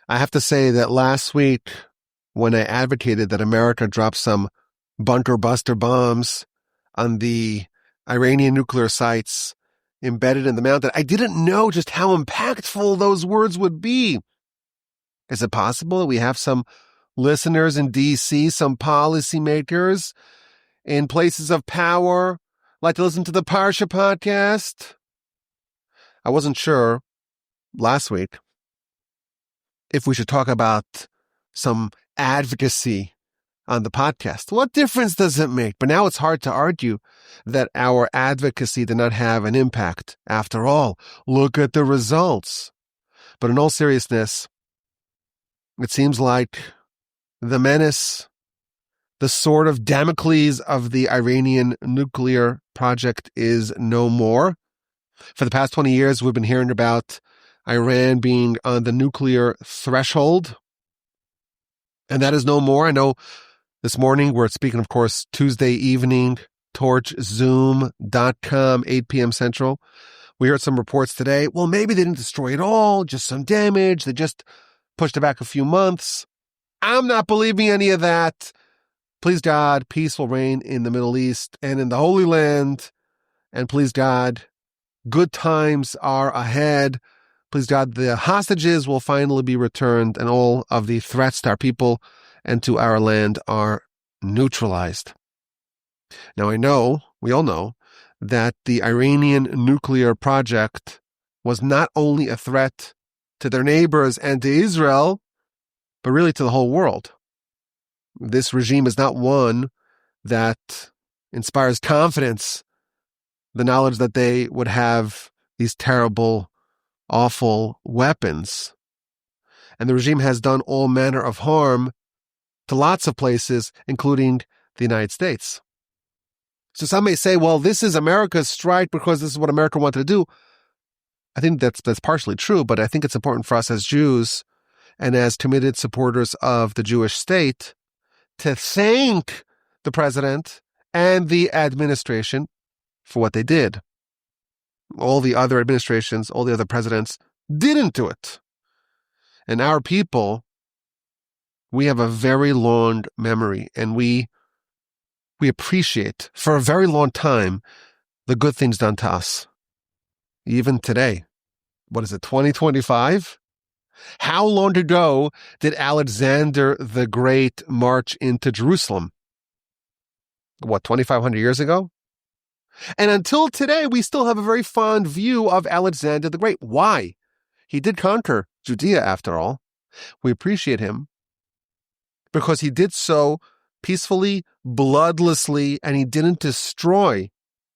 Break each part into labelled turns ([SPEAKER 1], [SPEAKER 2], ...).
[SPEAKER 1] I have to say that last week, when I advocated that America drop some bunker buster bombs on the Iranian nuclear sites embedded in the mountain, I didn't know just how impactful those words would be. Is it possible that we have some listeners in D.C., some policymakers in places of power like to listen to the Parsha podcast? I wasn't sure last week if we should talk about some advocacy on the podcast. What difference does it make? But now it's hard to argue that our advocacy did not have an impact. After all, look at the results. But in all seriousness, it seems like the menace, the sword of Damocles of the Iranian nuclear project is no more. For the past 20 years, we've been hearing about Iran being on the nuclear threshold, and that is no more. I know this morning we're speaking, of course, Tuesday evening, torchzoom.com, 8 p.m. Central. We heard some reports today. Well, maybe they didn't destroy it all, just some damage. They just pushed it back a few months. I'm not believing any of that. Please God, peace will reign in the Middle East and in the Holy Land. And please God, good times are ahead. Please God, the hostages will finally be returned and all of the threats to our people and to our land are neutralized. Now I know, we all know, that the Iranian nuclear project was not only a threat to their neighbors and to Israel, but really to the whole world. This regime is not one that inspires confidence, the knowledge that they would have these terrible, awful weapons. And the regime has done all manner of harm to lots of places, including the United States. So some may say, well, this is America's strike because this is what America wanted to do. I think that's partially true, but I think it's important for us as Jews and as committed supporters of the Jewish state to thank the president and the administration for what they did. All the other administrations, all the other presidents didn't do it. And our people, we have a very long memory, and we appreciate for a very long time the good things done to us. Even today. What is it, 2025? How long ago did Alexander the Great march into Jerusalem? 2,500 years ago? And until today, we still have a very fond view of Alexander the Great. Why? He did conquer Judea, after all. We appreciate him because he did so peacefully, bloodlessly, and he didn't destroy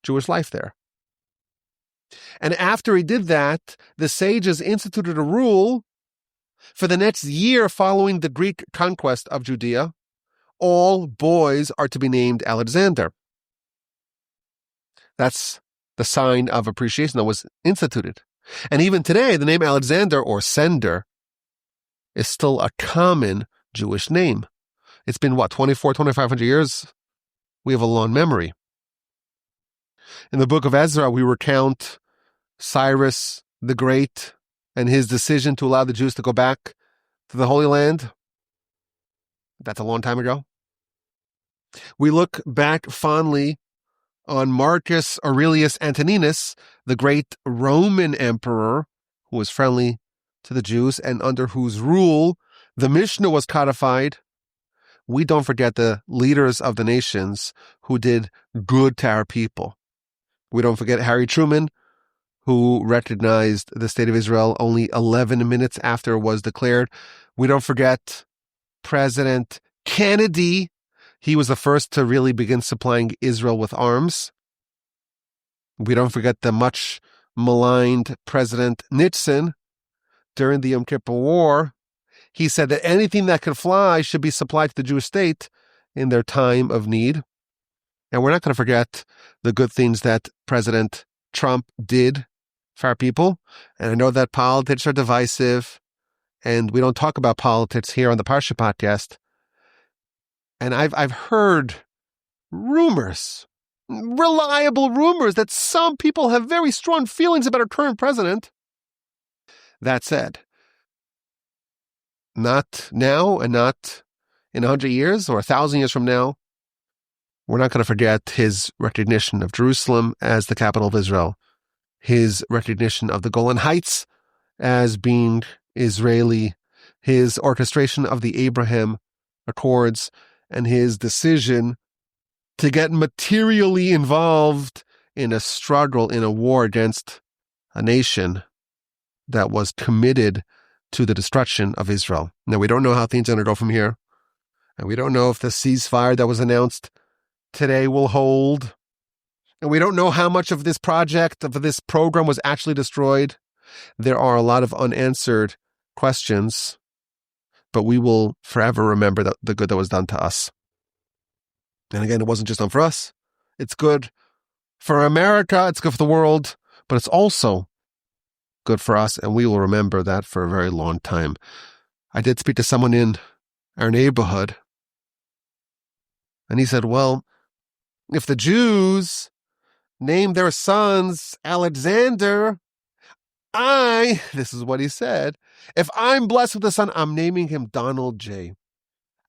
[SPEAKER 1] Jewish life there. And after he did that, the sages instituted a rule for the next year following the Greek conquest of Judea. All boys are to be named Alexander. That's the sign of appreciation that was instituted. And even today, the name Alexander or Sender is still a common Jewish name. It's been, 2,500 years? We have a long memory. In the book of Ezra, we recount Cyrus the Great and his decision to allow the Jews to go back to the Holy Land. That's a long time ago. We look back fondly on Marcus Aurelius Antoninus, the great Roman emperor who was friendly to the Jews and under whose rule the Mishnah was codified. We don't forget the leaders of the nations who did good to our people. We don't forget Harry Truman, who recognized the state of Israel only 11 minutes after it was declared. We don't forget President Kennedy. He was the first to really begin supplying Israel with arms. We don't forget the much maligned President Nixon during the Yom Kippur War. He said that anything that could fly should be supplied to the Jewish state in their time of need. And we're not going to forget the good things that President Trump did for our people. And I know that politics are divisive, and we don't talk about politics here on the Parsha podcast. And I've heard rumors, reliable rumors, that some people have very strong feelings about our current president. That said, not now and not in 100 years or 1,000 years from now, we're not going to forget his recognition of Jerusalem as the capital of Israel, his recognition of the Golan Heights as being Israeli, his orchestration of the Abraham Accords, and his decision to get materially involved in a struggle, in a war against a nation that was committed to the destruction of Israel. Now, we don't know how things are going to go from here, and we don't know if the ceasefire that was announced today will hold, and we don't know how much of this project, of this program, was actually destroyed. There are a lot of unanswered questions, but we will forever remember the good that was done to us. And again, it wasn't just done for us. It's good for America, it's good for the world, but it's also good for us, and we will remember that for a very long time. I did speak to someone in our neighborhood, and he said, well, if the Jews named their sons Alexander, this is what he said, if I'm blessed with a son, I'm naming him Donald J.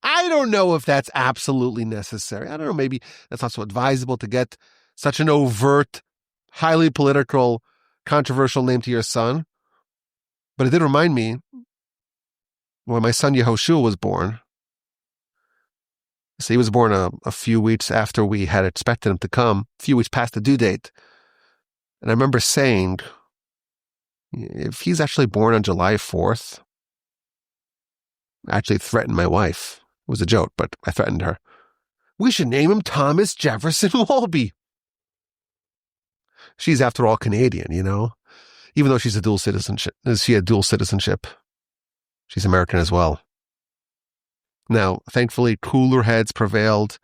[SPEAKER 1] I don't know if that's absolutely necessary. I don't know, maybe that's not so advisable to get such an overt, highly political, controversial name to your son. But it did remind me when my son Yehoshua was born. So he was born a few weeks after we had expected him to come, a few weeks past the due date. And I remember saying, if he's actually born on July 4th, I actually threatened my wife. It was a joke, but I threatened her. We should name him Thomas Jefferson Walby. She's, after all, Canadian, even though she's a dual citizenship. She had dual citizenship. She's American as well. Now, thankfully, cooler heads prevailed.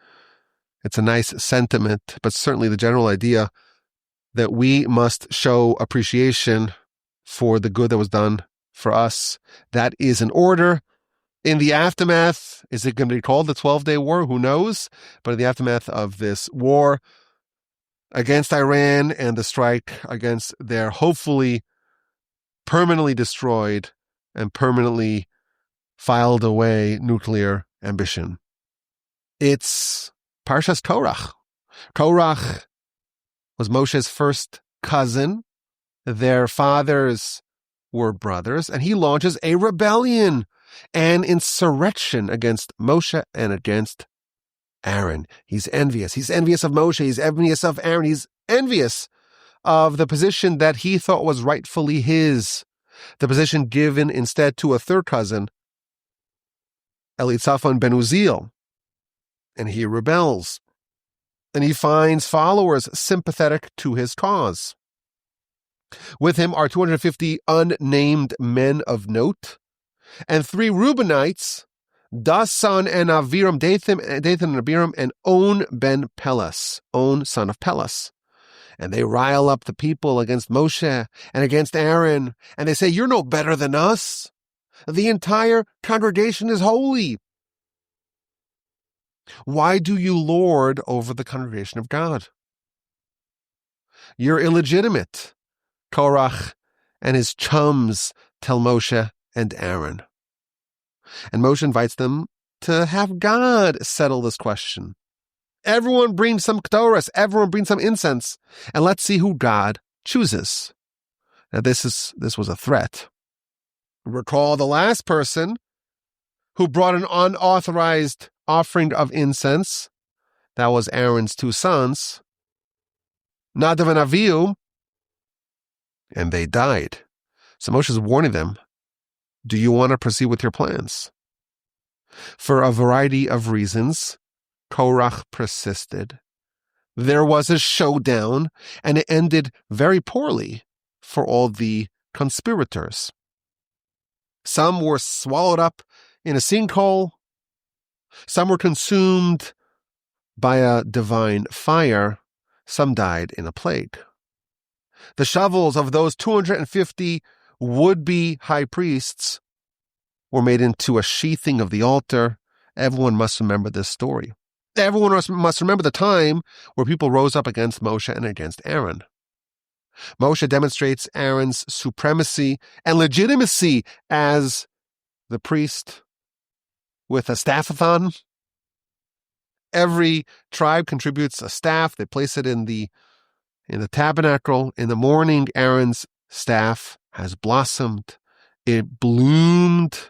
[SPEAKER 1] It's a nice sentiment, but certainly the general idea that we must show appreciation for the good that was done for us, that is in order. In the aftermath, is it going to be called the 12-Day War? Who knows? But in the aftermath of this war against Iran and the strike against their hopefully permanently destroyed and permanently filed away nuclear ambition, it's Parshas Korach. Korach was Moshe's first cousin. Their fathers were brothers, and he launches a rebellion, an insurrection against Moshe and against Aaron. He's envious. He's envious of Moshe. He's envious of Aaron. He's envious of the position that he thought was rightfully his, the position given instead to a third cousin, Elitzaphan ben Uziel. And he rebels. And he finds followers sympathetic to his cause. With him are 250 unnamed men of note, and 3 Reubenites, Dathan and Abiram, Dathan and Abiram, and On Ben Peles, On son of Peles. And they rile up the people against Moshe and against Aaron, and they say, you're no better than us. The entire congregation is holy. Why do you lord over the congregation of God? You're illegitimate, Korach and his chums tell Moshe and Aaron. And Moshe invites them to have God settle this question. Everyone bring some ketores, everyone bring some incense, and let's see who God chooses. Now this was a threat. Recall the last person who brought an unauthorized offering of incense. That was Aaron's 2 sons, Nadav and Avihu, and they died. So Moshe is warning them, do you want to proceed with your plans? For a variety of reasons, Korach persisted. There was a showdown, and it ended very poorly for all the conspirators. Some were swallowed up in a sinkhole. Some were consumed by a divine fire. Some died in a plague. The shovels of those 250 would-be high priests were made into a sheathing of the altar. Everyone must remember this story. Everyone must remember the time where people rose up against Moshe and against Aaron. Moshe demonstrates Aaron's supremacy and legitimacy as the priest with a staffathon. Every tribe contributes a staff. They place it in the tabernacle. In the morning, Aaron's staff has blossomed. It bloomed.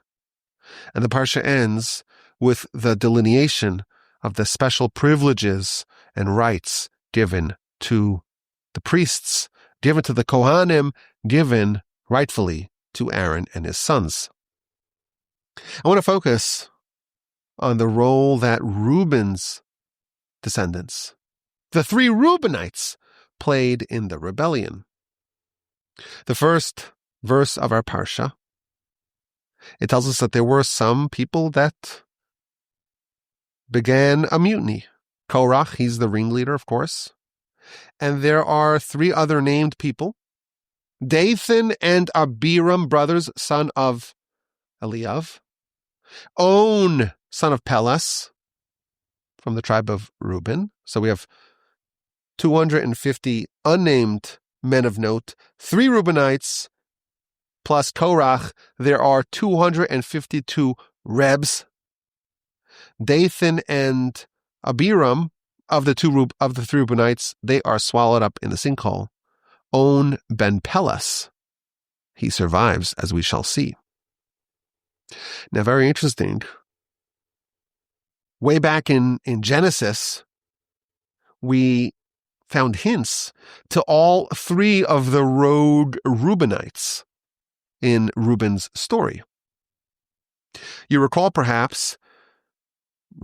[SPEAKER 1] And the parsha ends with the delineation of the special privileges and rights given to the priests, given to the Kohanim, given rightfully to Aaron and his sons. I want to focus on the role that Reuben's descendants, the 3 Reubenites, played in the rebellion. The first verse of our parsha, it tells us that there were some people that began a mutiny. Korach, he's the ringleader, of course. And there are 3 other named people, Dathan and Abiram, brothers, son of Eliav, On, son of Peles, from the tribe of Reuben. So we have 250 unnamed men of note, 3 Reubenites, plus Korach. There are 252 Rebs. Dathan and Abiram, of the 3 Reubenites, they are swallowed up in the sinkhole. On Ben Peles, he survives, as we shall see. Now, very interesting. Way back in Genesis, we found hints to all 3 of the rogue Reubenites in Reuben's story. You recall, perhaps,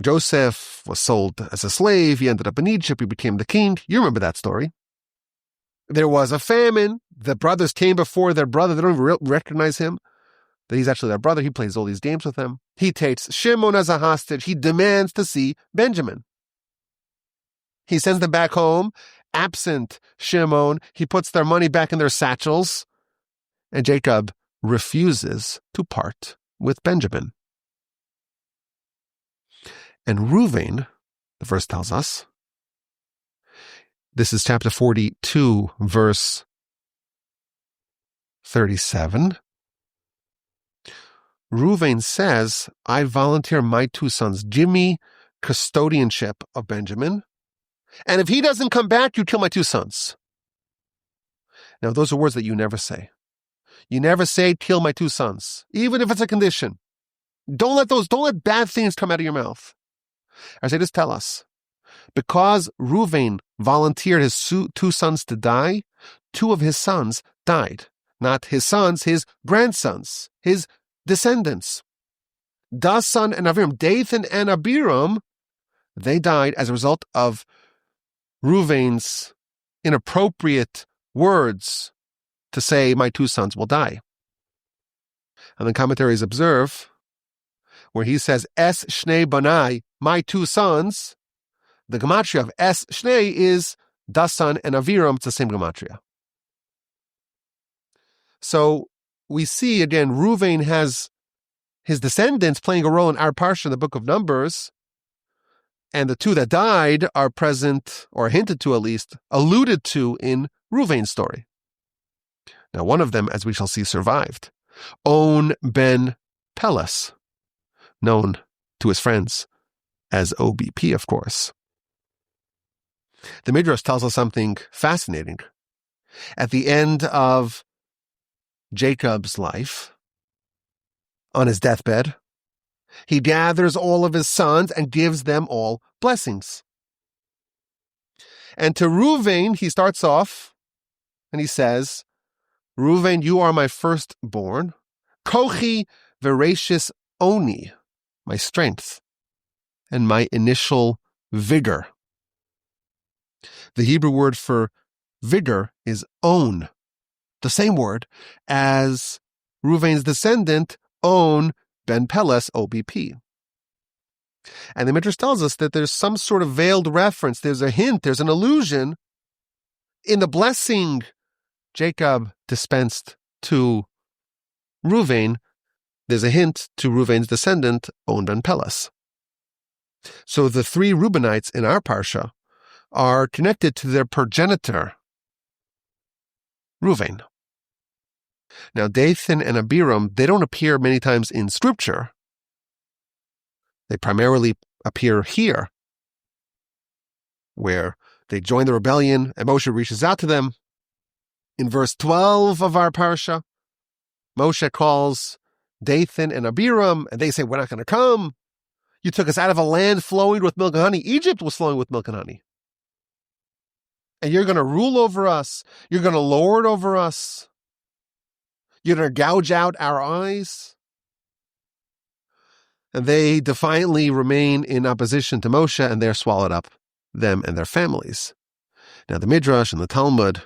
[SPEAKER 1] Joseph was sold as a slave. He ended up in Egypt. He became the king. You remember that story. There was a famine. The brothers came before their brother. They don't even recognize him, that he's actually their brother. He plays all these games with them. He takes Shimon as a hostage. He demands to see Benjamin. He sends them back home. Absent Shimon, he puts their money back in their satchels. And Jacob refuses to part with Benjamin. And Reuben, the verse tells us, this is chapter 42, verse 37. Reuben says, I volunteer my 2 sons. Give me custodianship of Benjamin. And if he doesn't come back, you kill my 2 sons. Now, those are words that you never say. You never say, kill my 2 sons, even if it's a condition. Don't let bad things come out of your mouth. I say, just tell us. Because Reuben volunteered his 2 sons to die, 2 of his sons died. Not his sons, his grandsons, his descendants. Dathan and Abiram, Dathan and Abiram, they died as a result of Reuben's inappropriate words to say, my 2 sons will die. And the commentaries observe, where he says, Es Shnei Banai, my 2 sons, the gematria of Es Shnei is Dathan and Abiram. It's the same gematria. So we see, again, Reuben has his descendants playing a role in our parsha in the book of Numbers, and the 2 that died are present, or hinted to at least, alluded to in Reuben's story. Now, one of them, as we shall see, survived. On Ben Peles, known to his friends as OBP, of course. The Midrash tells us something fascinating. At the end of Jacob's life, on his deathbed, he gathers all of his sons and gives them all blessings. And to Reuben, he starts off and he says, Reuben, you are my firstborn. Kochi veracious oni, my strength and my initial vigor. The Hebrew word for vigor is on, the same word as Reuben's descendant, On Ben Peles, OBP. And the Midrash tells us that there's some sort of veiled reference, there's a hint, there's an allusion in the blessing Jacob dispensed to Reuben. There's a hint to Reuben's descendant, On Ben Peles. So the 3 Reubenites in our parsha are connected to their progenitor, Reuben. Now, Dathan and Abiram, they don't appear many times in Scripture. They primarily appear here, where they join the rebellion and Moshe reaches out to them. In verse 12 of our parsha, Moshe calls Dathan and Abiram, and they say, we're not going to come. You took us out of a land flowing with milk and honey. Egypt was flowing with milk and honey. And you're going to rule over us. You're going to lord over us. You're going to gouge out our eyes. And they defiantly remain in opposition to Moshe, and they're swallowed up, them and their families. Now, the Midrash and the Talmud,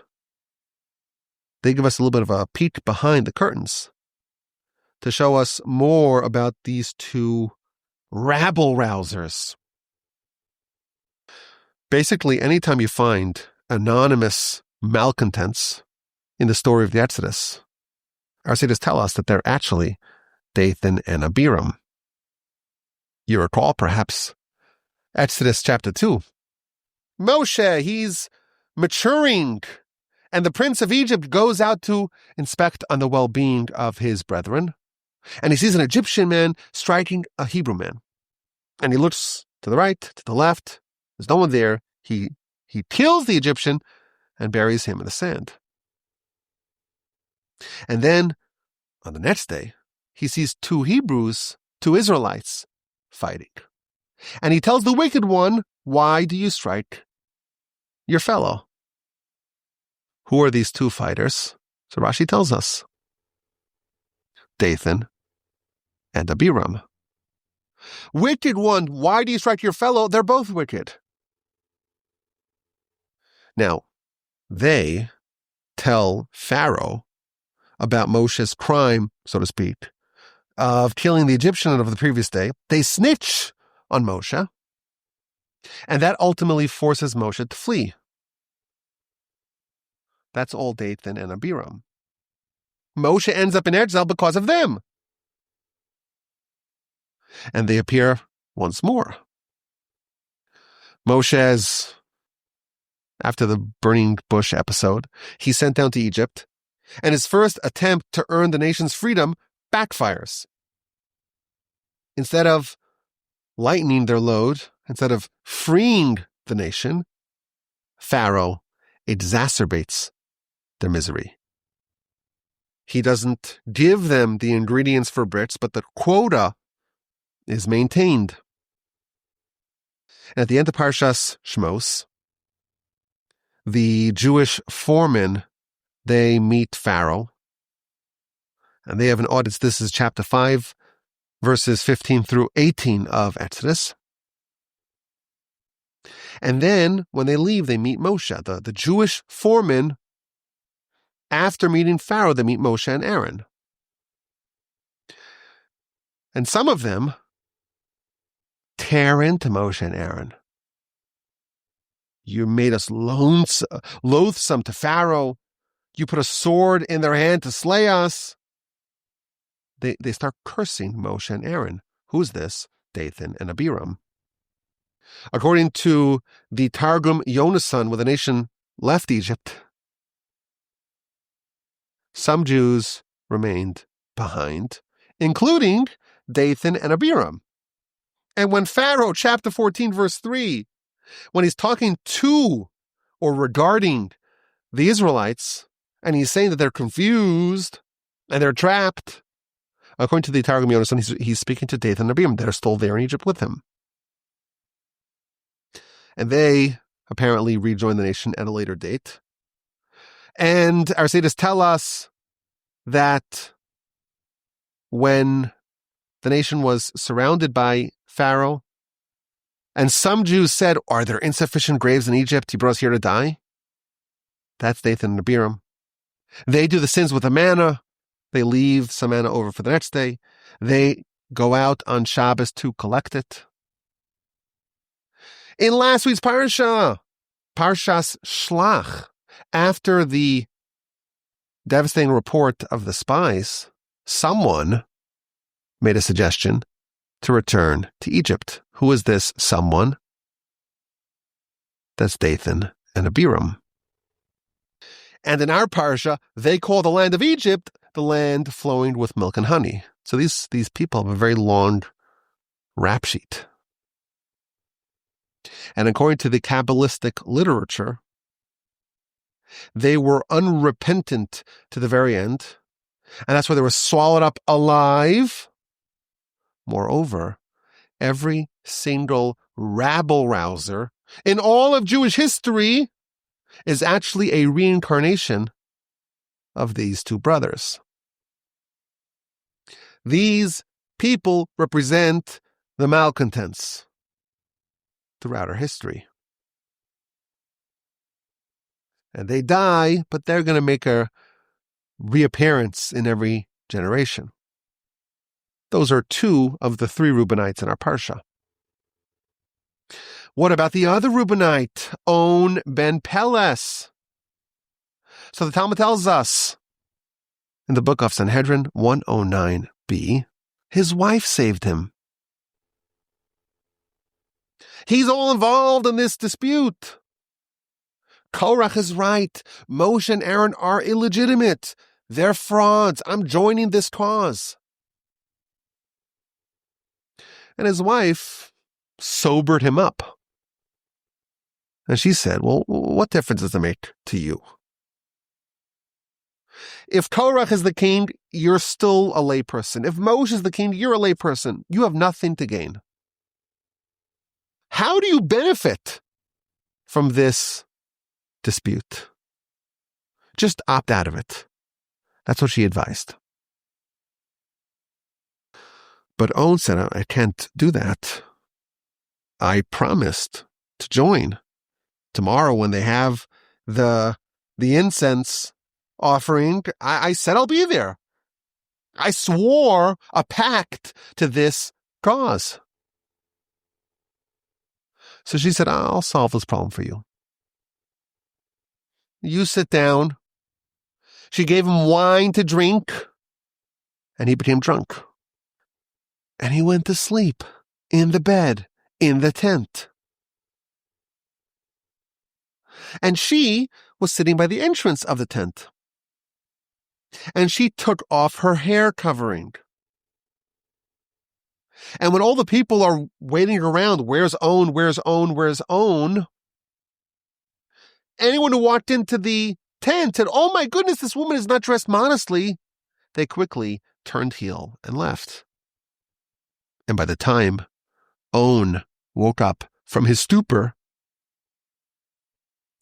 [SPEAKER 1] they give us a little bit of a peek behind the curtains to show us more about these two rabble-rousers. Basically, anytime you find anonymous malcontents in the story of the Exodus, our sages tell us that they're actually Dathan and Abiram. You recall, perhaps, Exodus chapter 2. Moshe, he's maturing, and the prince of Egypt goes out to inspect on the well-being of his brethren, and he sees an Egyptian man striking a Hebrew man. And he looks to the right, to the left. There's no one there. He kills the Egyptian and buries him in the sand. And then, on the next day, he sees two Israelites, fighting. And he tells the wicked one, why do you strike your fellow? Who are these two fighters? So Rashi tells us, Dathan and Abiram. Wicked one, why do you strike your fellow? They're both wicked. Now, they tell Pharaoh about Moshe's crime, so to speak, of killing the Egyptian of the previous day. They snitch on Moshe, and that ultimately forces Moshe to flee. That's all Dathan and Abiram. Moshe ends up in exile because of them. And they appear once more. Moshe, after the burning bush episode, he's sent down to Egypt, and his first attempt to earn the nation's freedom backfires. Instead of lightening their load, instead of freeing the nation, Pharaoh exacerbates their misery. He doesn't give them the ingredients for bricks, but the quota is maintained. And at the end of Parshas Shmos, the Jewish foremen, they meet Pharaoh, and they have an audience. This is chapter 5, verses 15 through 18 of Exodus. And then, when they leave, they meet Moshe. The Jewish foremen, after meeting Pharaoh, they meet Moshe and Aaron. And some of them tear into Moshe and Aaron. You made us loathsome to Pharaoh. You put a sword in their hand to slay us. They start cursing Moshe and Aaron. Who's this? Dathan and Abiram. According to the Targum Yonasan, when the nation left Egypt, some Jews remained behind, including Dathan and Abiram. And when Pharaoh, chapter 14, verse 3, when he's talking to or regarding the Israelites, and he's saying that they're confused and they're trapped, according to the Targum Yonasan, he's speaking to Dathan and Abiram. They're still there in Egypt with him. And they apparently rejoin the nation at a later date. And our sages tell us that when the nation was surrounded by Pharaoh, and some Jews said, are there insufficient graves in Egypt? He brought us here to die. That's Dathan and Abiram. They do the sins with the manna. They leave some manna over for the next day. They go out on Shabbos to collect it. In last week's Parshas Shlach, after the devastating report of the spies, someone made a suggestion to return to Egypt. Who is this someone? That's Dathan and Abiram. And in our parsha, they call the land of Egypt the land flowing with milk and honey. So these people have a very long rap sheet. And according to the Kabbalistic literature, they were unrepentant to the very end, and that's why they were swallowed up alive. Moreover, every single rabble-rouser in all of Jewish history is actually a reincarnation of these two brothers. These people represent the malcontents throughout our history. And they die, but they're going to make a reappearance in every generation. Those are two of the three Reubenites in our Parsha. What about the other Reubenite, On Ben Peles? So the Talmud tells us in the book of Sanhedrin 109b, his wife saved him. He's all involved in this dispute. Korach is right. Moshe and Aaron are illegitimate. They're frauds. I'm joining this cause. And his wife sobered him up. And she said, well, what difference does it make to you? If Korach is the king, you're still a layperson. If Moshe is the king, you're a layperson. You have nothing to gain. How do you benefit from this dispute? Just opt out of it. That's what she advised. But On said, I can't do that. I promised to join. Tomorrow when they have the incense offering, I said I'll be there. I swore a pact to this cause. So she said, I'll solve this problem for you. You sit down. She gave him wine to drink, and he became drunk. And he went to sleep in the bed, in the tent. And she was sitting by the entrance of the tent. And she took off her hair covering. And when all the people are waiting around, where's On, where's On, where's On? Anyone who walked into the tent said, oh my goodness, this woman is not dressed modestly. They quickly turned heel and left. And by the time On woke up from his stupor,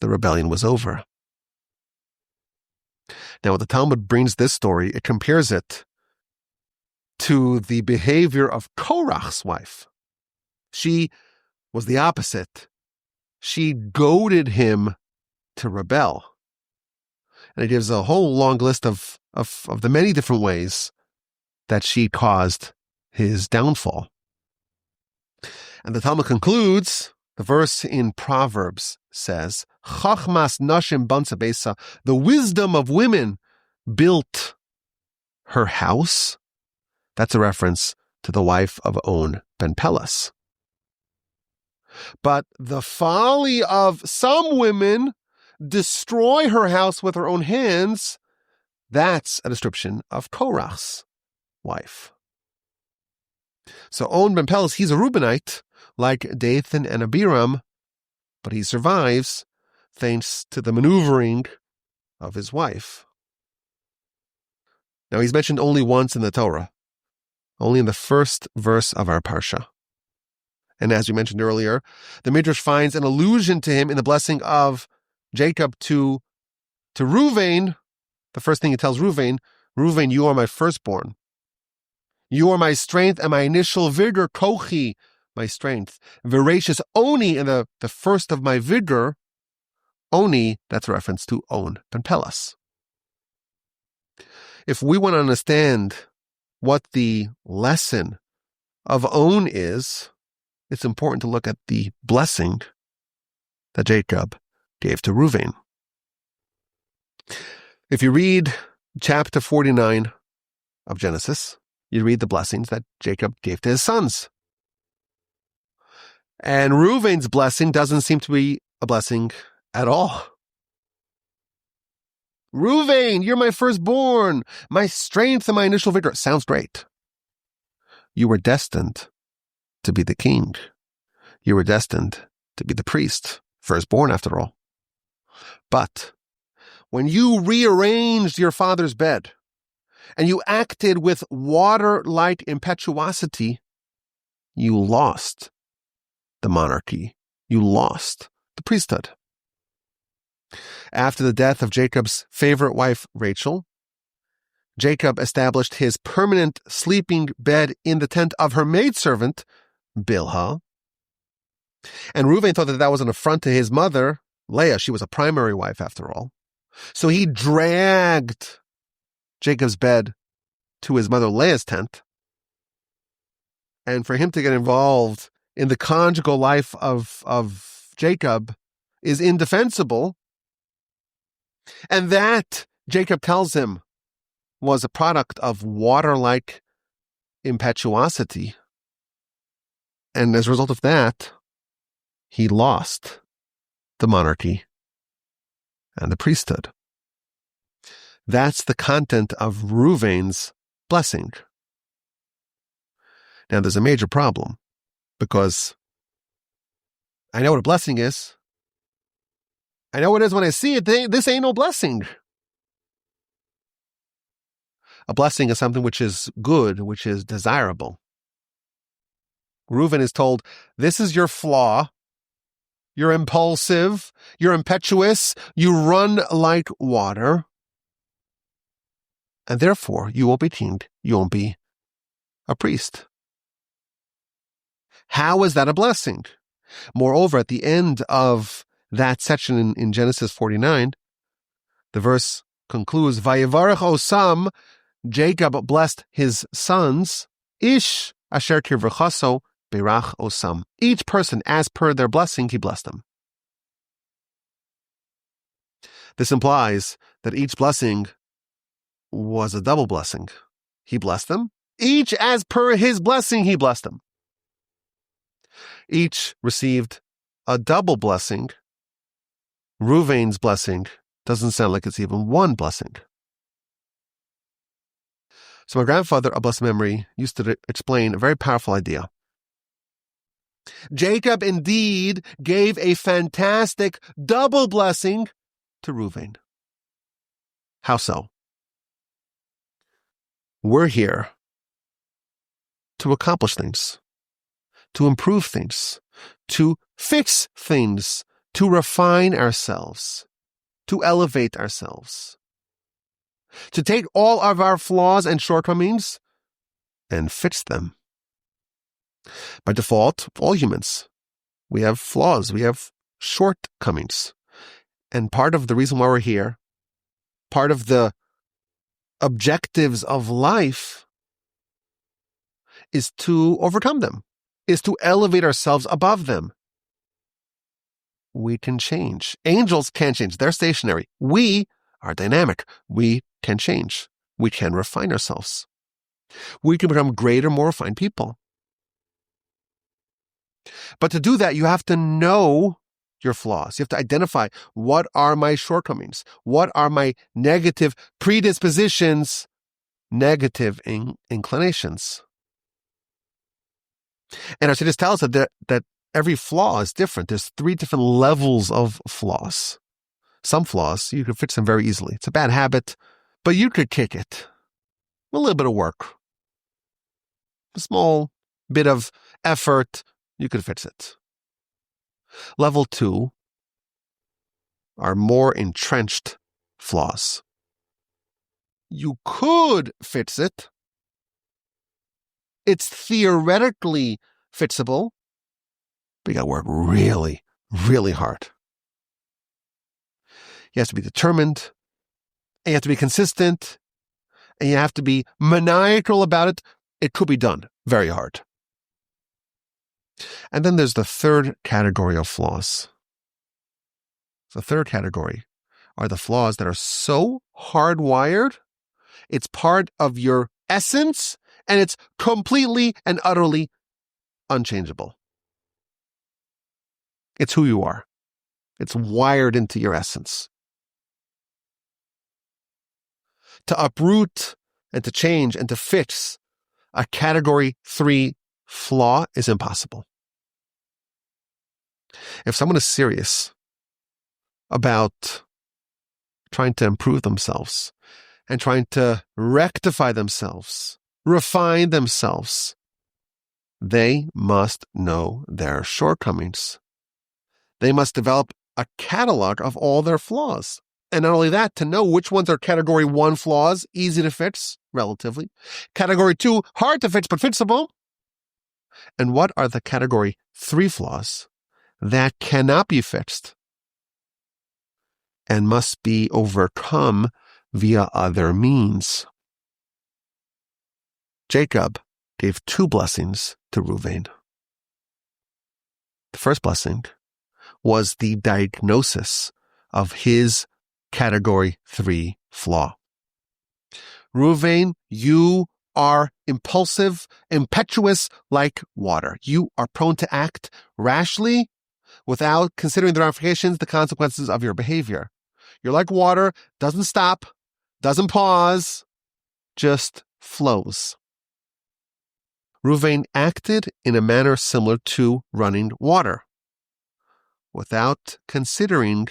[SPEAKER 1] the rebellion was over. Now, when the Talmud brings this story, it compares it to the behavior of Korach's wife. She was the opposite. She goaded him to rebel. And it gives a whole long list of the many different ways that she caused his downfall. And the Talmud concludes, the verse in Proverbs says, Chachmas nashim bansa beisa, the wisdom of women built her house. That's a reference to the wife of On Ben Peles. But the folly of some women destroy her house with her own hands. That's a description of Korach's wife. So On Ben Peles, he's a Reubenite, like Dathan and Abiram, but he survives thanks to the maneuvering of his wife. Now, he's mentioned only once in the Torah, only in the first verse of our Parsha. And as you mentioned earlier, the Midrash finds an allusion to him in the blessing of Jacob to Reuben. The first thing he tells Reuben, you are my firstborn. You are my strength and my initial vigor, kochi, my strength. Voracious Oni, and the first of my vigor. Oni, that's a reference to On Ben Peles. If we want to understand what the lesson of On is, it's important to look at the blessing that Jacob gave to Reuben. If you read chapter 49 of Genesis, you read the blessings that Jacob gave to his sons. And Reuben's blessing doesn't seem to be a blessing at all. Reuben, you're my firstborn, my strength and my initial victor. Sounds great. You were destined to be the king. You were destined to be the priest, firstborn after all. But when you rearranged your father's bed and you acted with water-like impetuosity, you lost the monarchy. You lost the priesthood. After the death of Jacob's favorite wife, Rachel, Jacob established his permanent sleeping bed in the tent of her maidservant, Bilhah. And Reuben thought that was an affront to his mother, Leah. She was a primary wife, after all. So he dragged Jacob's bed to his mother Leah's tent. And for him to get involved in the conjugal life of Jacob is indefensible. And that, Jacob tells him, was a product of water-like impetuosity. And as a result of that, he lost the monarchy and the priesthood. That's the content of Reuben's blessing. Now, there's a major problem, because I know what a blessing is. I know what it is when I see it. This ain't no blessing. A blessing is something which is good, which is desirable. Reuben is told, this is your flaw. You're impulsive. You're impetuous. You run like water. And therefore, you won't be king. You won't be a priest. How is that a blessing? Moreover, at the end of that section in Genesis 49, the verse concludes, Vayevarech Osam, Jacob blessed his sons, Ish asher kirvchaso berach Osam. Each person, as per their blessing, he blessed them. This implies that each blessing was a double blessing. He blessed them. Each as per his blessing, he blessed them. Each received a double blessing. Reuben's blessing doesn't sound like it's even one blessing. So my grandfather, of blessed memory, used to explain a very powerful idea. Jacob indeed gave a fantastic double blessing to Reuben. How so? We're here to accomplish things, to improve things, to fix things, to refine ourselves, to elevate ourselves, to take all of our flaws and shortcomings and fix them. By default, all humans, we have flaws, we have shortcomings. And part of the reason why we're here, part of the objectives of life, is to overcome them, is to elevate ourselves above them. We can change. Angels can't change. They're stationary. We are dynamic. We can change. We can refine ourselves. We can become greater, more refined people. But to do that, you have to know your flaws. You have to identify, what are my shortcomings? What are my negative predispositions, negative inclinations? And our sages tell us that every flaw is different. There's 3 different levels of flaws. Some flaws, you can fix them very easily. It's a bad habit, but you could kick it. A little bit of work. A small bit of effort, you could fix it. Level 2 are more entrenched flaws. You could fix it. It's theoretically fixable, but you got to work really, really hard. You have to be determined, and you have to be consistent, and you have to be maniacal about it. It could be done very hard. And then there's the third category of flaws. The third category are the flaws that are so hardwired, it's part of your essence, and it's completely and utterly unchangeable. It's who you are. It's wired into your essence. to uproot and to change and to fix a category 3 flaw is impossible. If someone is serious about trying to improve themselves and trying to rectify themselves, refine themselves, they must know their shortcomings. They must develop a catalog of all their flaws. And not only that, to know which ones are category 1 flaws, easy to fix, relatively. Category 2, hard to fix, but fixable. And what are the category 3 flaws that cannot be fixed and must be overcome via other means? Jacob gave 2 blessings to Reuben. The first blessing was the diagnosis of his category 3 flaw. Reuben, you are impulsive, impetuous like water. You are prone to act rashly without considering the ramifications, the consequences of your behavior. You're like water, doesn't stop, doesn't pause, just flows. Reuben acted in a manner similar to running water, without considering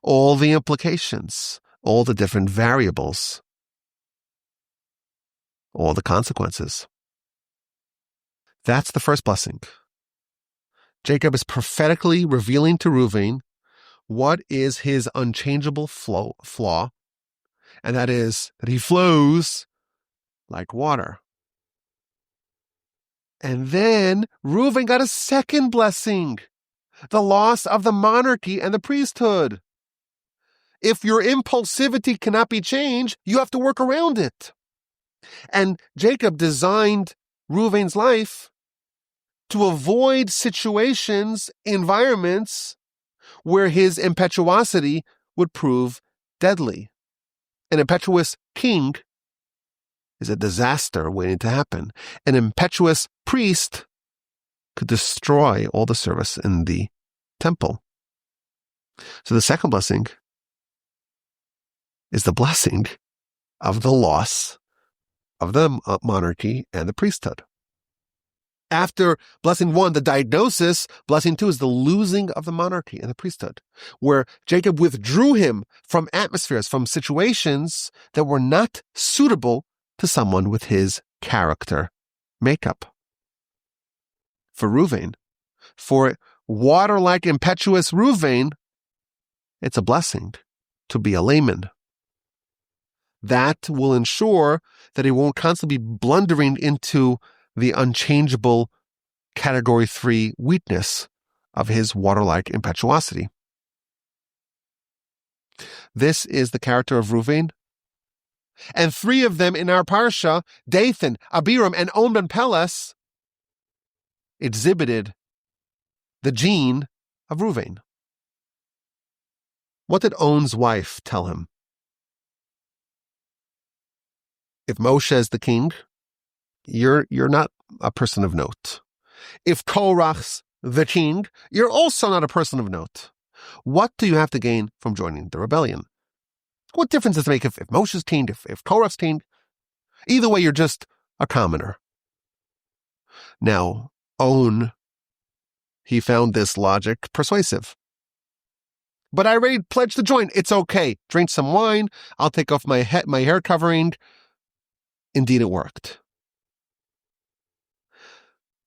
[SPEAKER 1] all the implications, all the different variables, all the consequences. That's the first blessing. Jacob is prophetically revealing to Reuben what is his unchangeable flaw, and that is that he flows like water. And then Reuben got a second blessing, the loss of the monarchy and the priesthood. If your impulsivity cannot be changed, you have to work around it. And Jacob designed Reuben's life to avoid situations, environments where his impetuosity would prove deadly. An impetuous king is a disaster waiting to happen. An impetuous priest could destroy all the service in the temple. So the second blessing is the blessing of the loss of the monarchy and the priesthood. After blessing 1, the diagnosis, blessing 2 is the losing of the monarchy and the priesthood, where Jacob withdrew him from atmospheres, from situations that were not suitable to someone with his character makeup. For Reuben, for water-like impetuous Reuben, it's a blessing to be a layman. That will ensure that he won't constantly be blundering into the unchangeable category 3 weakness of his water-like impetuosity. This is the character of Reuben. And 3 of them in our parsha, Dathan, Abiram, and On Ben Peles, exhibited the gene of Reuben. What did On's wife tell him? If Moshe is the king, you're not a person of note. If Korach's the king, you're also not a person of note. What do you have to gain from joining the rebellion? What difference does it make if Moshe's king, if Korach's king? Either way, you're just a commoner. Now, On, he found this logic persuasive. But I already pledged to join. It's okay. Drink some wine. I'll take off my hair covering. Indeed, it worked.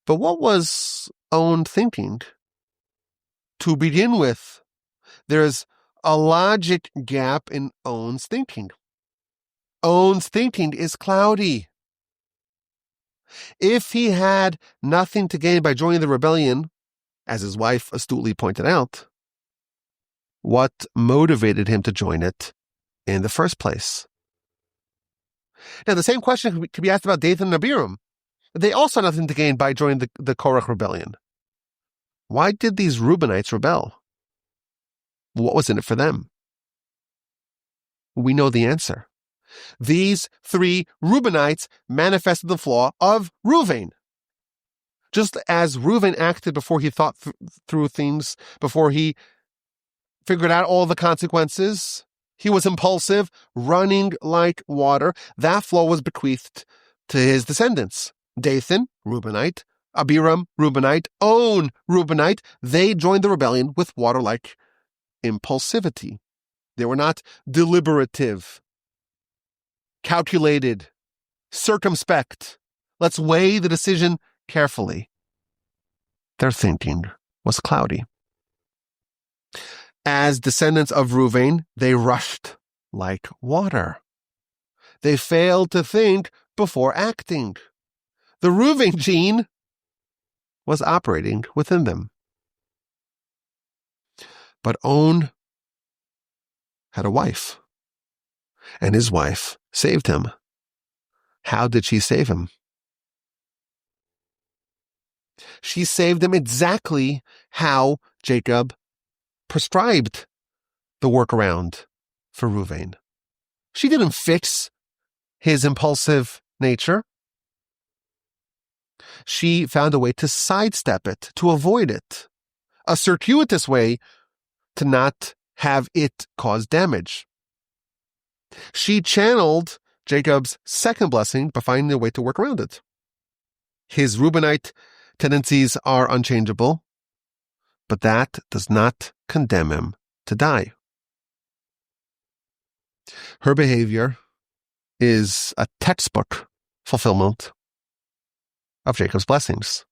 [SPEAKER 1] But what was On thinking? To begin with, there's a logic gap in On's thinking. On's thinking is cloudy. If he had nothing to gain by joining the rebellion, as his wife astutely pointed out, what motivated him to join it in the first place? Now, the same question could be asked about Dathan and Abiram. They also had nothing to gain by joining the Korach rebellion. Why did these Reubenites rebel? What was in it for them? We know the answer. These 3 Reubenites manifested the flaw of Reuben. Just as Reuben acted before he thought through things, before he figured out all the consequences, He was impulsive, running like water. That flaw was bequeathed to his descendants. Dathan, Reubenite, Abiram, Reubenite, On Reubenite. They joined the rebellion with water-like impulsivity. They were not deliberative, calculated, circumspect. Let's weigh the decision carefully. Their thinking was cloudy. As descendants of Reuben, they rushed like water. They failed to think before acting. The Reuben gene was operating within them. But On had a wife, and his wife saved him. How did she save him? She saved him exactly how Jacob prescribed the workaround for Reuben. She didn't fix his impulsive nature. She found a way to sidestep it, to avoid it, a circuitous way to not have it cause damage. She channeled Jacob's second blessing by finding a way to work around it. His Reubenite tendencies are unchangeable, but that does not condemn him to die. Her behavior is a textbook fulfillment of Jacob's blessings.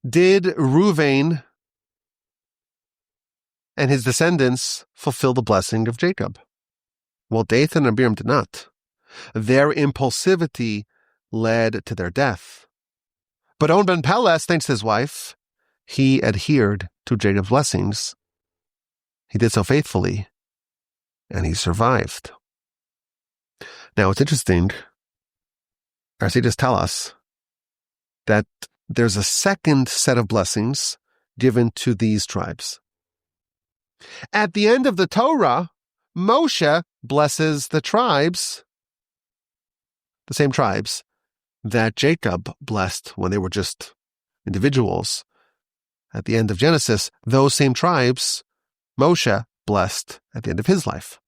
[SPEAKER 1] Did Reuben and his descendants fulfill the blessing of Jacob? Well, Dathan and Abiram did not. Their impulsivity led to their death. But On Ben Peles, thanks to his wife, he adhered to Jacob's blessings. He did so faithfully, and he survived. Now, it's interesting, our sages tell us that there's a second set of blessings given to these tribes. At the end of the Torah, Moshe blesses the tribes, the same tribes that Jacob blessed when they were just individuals. At the end of Genesis, those same tribes, Moshe blessed at the end of his life.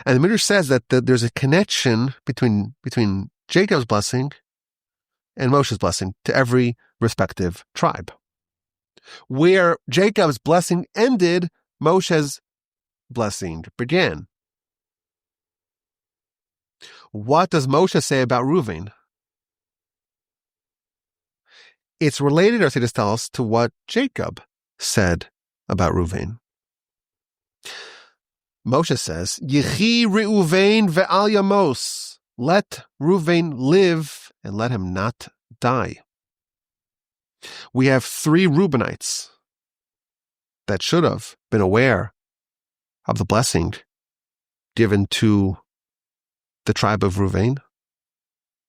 [SPEAKER 1] And the Midrash says that there's a connection between Jacob's blessing and Moshe's blessing to every respective tribe. Where Jacob's blessing ended, Moshe's blessing began. What does Moshe say about Reuben? It's related, our sages tell us, to what Jacob said about Reuben. Moshe says, Yechi Reuven ve'al yamos. Let Reuven live and let him not die. We have 3 Reubenites that should have been aware of the blessing given to the tribe of Reuben.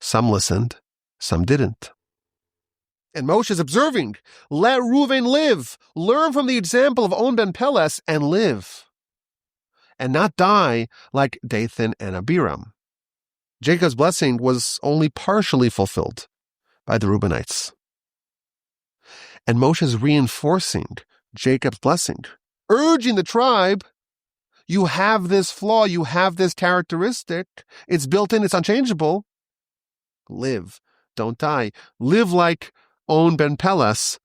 [SPEAKER 1] Some listened, some didn't. And Moshe is observing, let Reuven live. Learn from the example of On Ben Peles and live. And not die like Dathan and Abiram. Jacob's blessing was only partially fulfilled by the Reubenites. And Moshe is reinforcing Jacob's blessing, urging the tribe, you have this flaw, you have this characteristic, it's built in, it's unchangeable. Live, don't die. Live like On Ben Peles,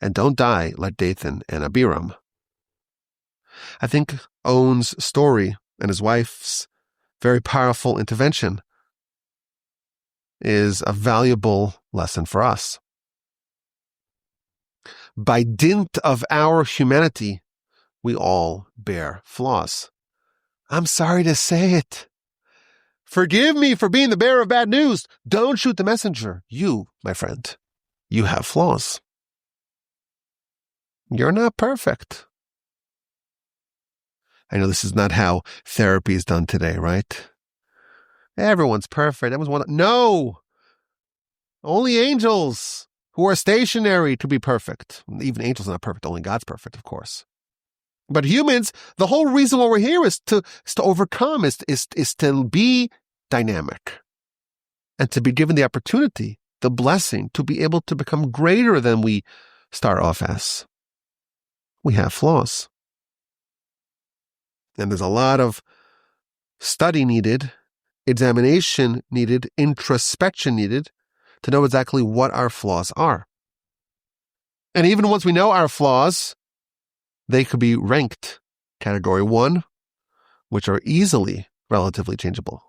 [SPEAKER 1] and don't die like Dathan and Abiram. I think On's story and his wife's very powerful intervention is a valuable lesson for us. By dint of our humanity, we all bear flaws. I'm sorry to say it. Forgive me for being the bearer of bad news. Don't shoot the messenger. You, my friend, you have flaws. You're not perfect. I know this is not how therapy is done today, right? Everyone's perfect. No! Only angels who are stationary to be perfect. Even angels are not perfect. Only God's perfect, of course. But humans, the whole reason why we're here is to overcome, is to be dynamic. And to be given the opportunity, the blessing, to be able to become greater than we start off as. We have flaws. And there's a lot of study needed, examination needed, introspection needed to know exactly what our flaws are. And even once we know our flaws, they could be ranked category 1, which are easily relatively changeable.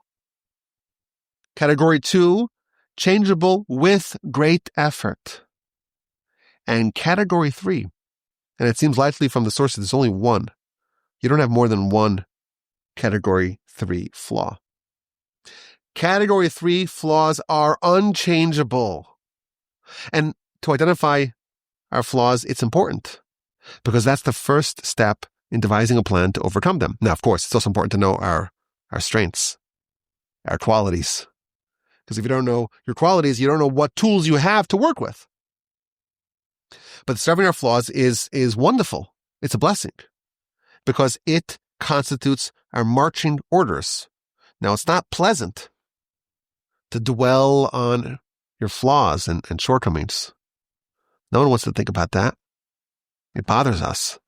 [SPEAKER 1] Category 2, changeable with great effort. And category 3, and it seems likely from the sources there's only one. You don't have more than one category 3 flaw. Category 3 flaws are unchangeable. And to identify our flaws, it's important because that's the first step in devising a plan to overcome them. Now, of course, it's also important to know our strengths, our qualities. Because if you don't know your qualities, you don't know what tools you have to work with. But discovering our flaws is wonderful. It's a blessing because it constitutes our marching orders. Now, it's not pleasant to dwell on your flaws and shortcomings. No one wants to think about that. It bothers us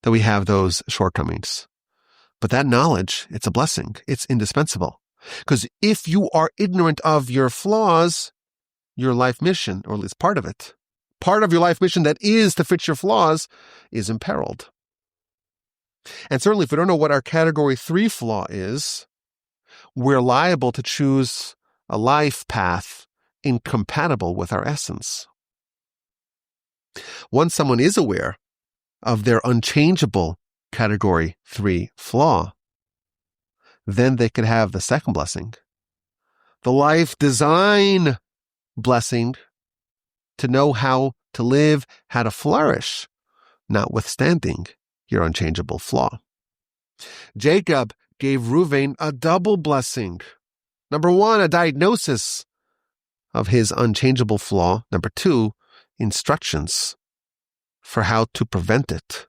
[SPEAKER 1] that we have those shortcomings. But that knowledge, it's a blessing. It's indispensable. Because if you are ignorant of your flaws, your life mission, or at least part of it, part of your life mission that is to fix your flaws, is imperiled. And certainly if we don't know what our category 3 flaw is, we're liable to choose a life path incompatible with our essence. Once someone is aware of their unchangeable category 3 flaw, then they could have the second blessing, the life design blessing, to know how to live, how to flourish, notwithstanding your unchangeable flaw. Jacob gave Reuben a double blessing. Number 1, a diagnosis of his unchangeable flaw. Number 2, instructions for how to prevent it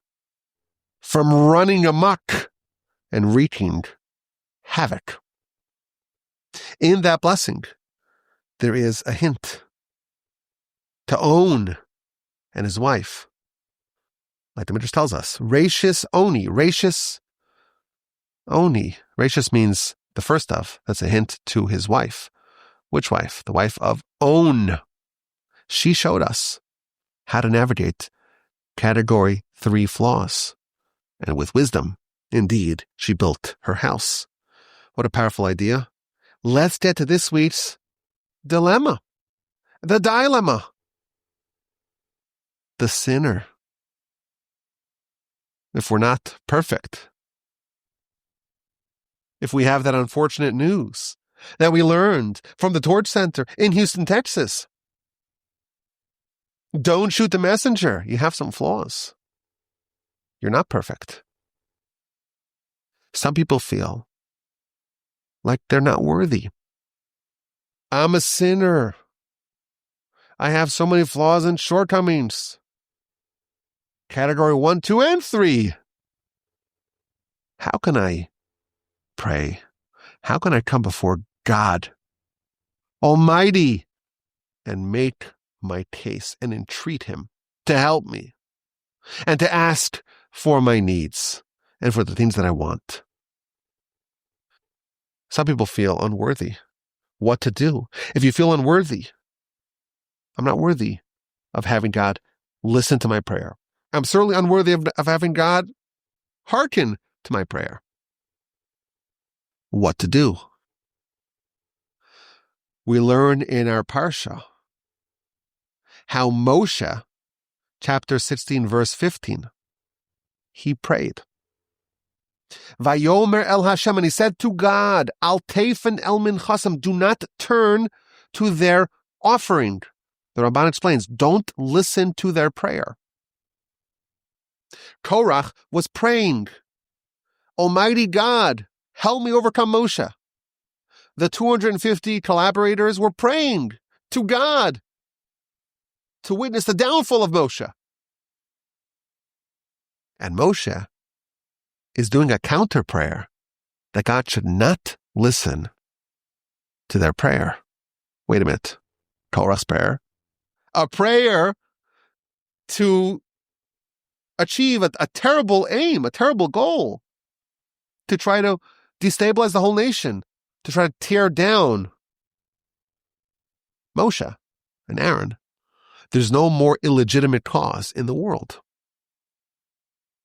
[SPEAKER 1] from running amok and wreaking havoc. In that blessing, there is a hint to On and his wife. Like the Midrash tells us, Rashis Oni. Rashis Oni. Rashis means the first of. That's a hint to his wife. Which wife? The wife of On. She showed us how to navigate category 3 flaws. And with wisdom, indeed, she built her house. What a powerful idea. Let's get to this week's dilemma. The dilemma. The sinner. If we're not perfect, if we have that unfortunate news that we learned from the Torch Center in Houston, Texas, don't shoot the messenger. You have some flaws. You're not perfect. Some people feel like they're not worthy. I'm a sinner. I have so many flaws and shortcomings. Category 1, 2, and 3. How can I pray? How can I come before God Almighty and make my case and entreat Him to help me and to ask for my needs and for the things that I want? Some people feel unworthy. What to do? If you feel unworthy, I'm not worthy of having God listen to my prayer. I'm certainly unworthy of having God hearken to my prayer. What to do? We learn in our parsha how Moshe, chapter 16, verse 15, he prayed. Vayomer el Hashem, and he said to God, Al teifen el minchasam, do not turn to their offering. The Ramban explains, don't listen to their prayer. Korach was praying, Almighty God, help me overcome Moshe. The 250 collaborators were praying to God to witness the downfall of Moshe. And Moshe is doing a counter prayer that God should not listen to their prayer. Wait a minute. Korach's prayer? A prayer to achieve a terrible aim, a terrible goal. to try to destabilize the whole nation, to try to tear down Moshe and Aaron. There's no more illegitimate cause in the world.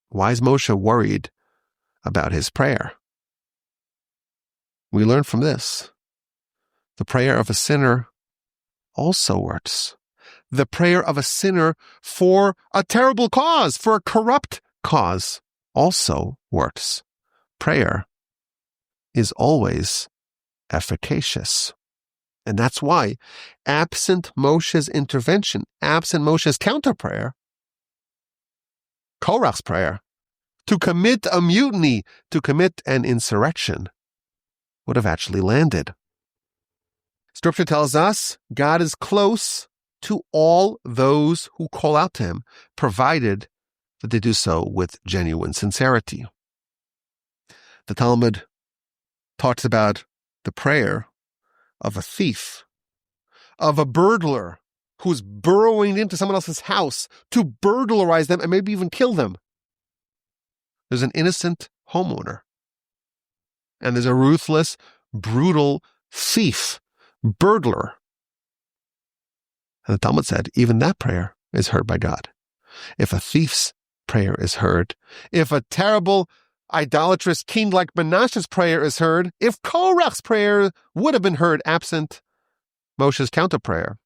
[SPEAKER 1] Why is Moshe worried about his prayer? We learn from this. The prayer of a sinner also works. The prayer of a sinner for a terrible cause, for a corrupt cause, also works. Prayer is always efficacious. And that's why, absent Moshe's intervention, absent Moshe's counter prayer, Korach's prayer, to commit a mutiny, to commit an insurrection, would have actually landed. Scripture tells us God is close to all those who call out to him, provided that they do so with genuine sincerity. The Talmud talks about the prayer of a thief, of a burglar who's burrowing into someone else's house to burglarize them and maybe even kill them. There's an innocent homeowner, and there's a ruthless, brutal thief, burglar. And the Talmud said, even that prayer is heard by God. If a thief's prayer is heard, if a terrible, idolatrous king like Menashe's prayer is heard, if Korach's prayer would have been heard absent Moshe's counter prayer,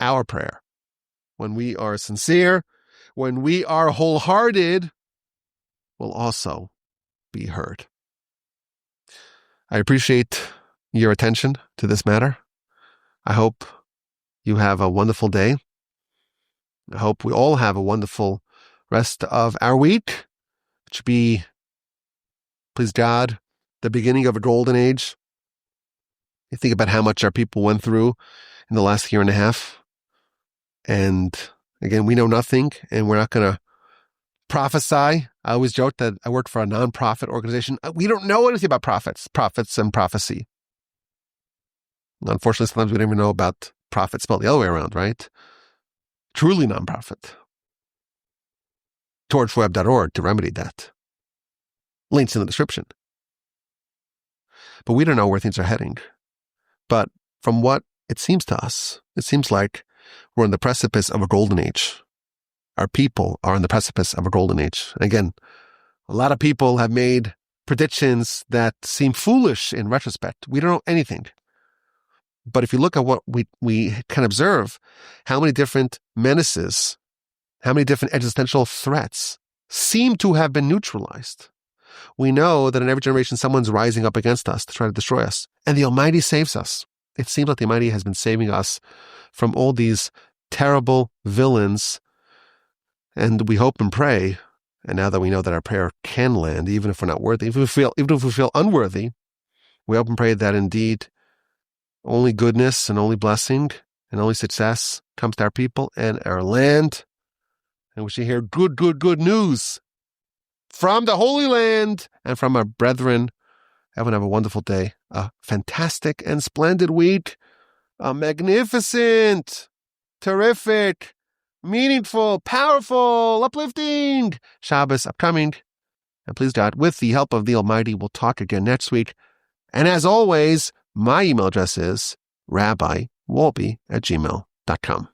[SPEAKER 1] our prayer, when we are sincere, when we are wholehearted, will also be heard. I appreciate your attention to this matter. I hope you have a wonderful day. I hope we all have a wonderful rest of our week. It should be, please God, the beginning of a golden age. You think about how much our people went through in the last year and a half. And again, we know nothing, and we're not going to prophesy. I always joke that I work for a non-profit organization. We don't know anything about prophets and prophecy. Unfortunately, sometimes we don't even know about prophet spelled the other way around, right? Truly non-profit. torchweb.org to remedy that. Links in the description. But we don't know where things are heading. But from what it seems to us, it seems like we're on the precipice of a golden age. Our people are on the precipice of a golden age. Again, a lot of people have made predictions that seem foolish in retrospect. We don't know anything. But if you look at what we can observe, how many different menaces, how many different existential threats seem to have been neutralized. We know that in every generation, someone's rising up against us to try to destroy us. And the Almighty saves us. It seems like the Almighty has been saving us from all these terrible villains. And we hope and pray, and now that we know that our prayer can land, even if we're not worthy, even if we feel unworthy, we hope and pray that indeed only goodness and only blessing and only success comes to our people and our land. And we should hear good news from the Holy Land and from our brethren. Everyone have a wonderful day, a fantastic and splendid week, a magnificent, terrific, meaningful, powerful, uplifting Shabbos upcoming. And please God, with the help of the Almighty, we'll talk again next week. And as always, my email address is rabbiwolbe@gmail.com.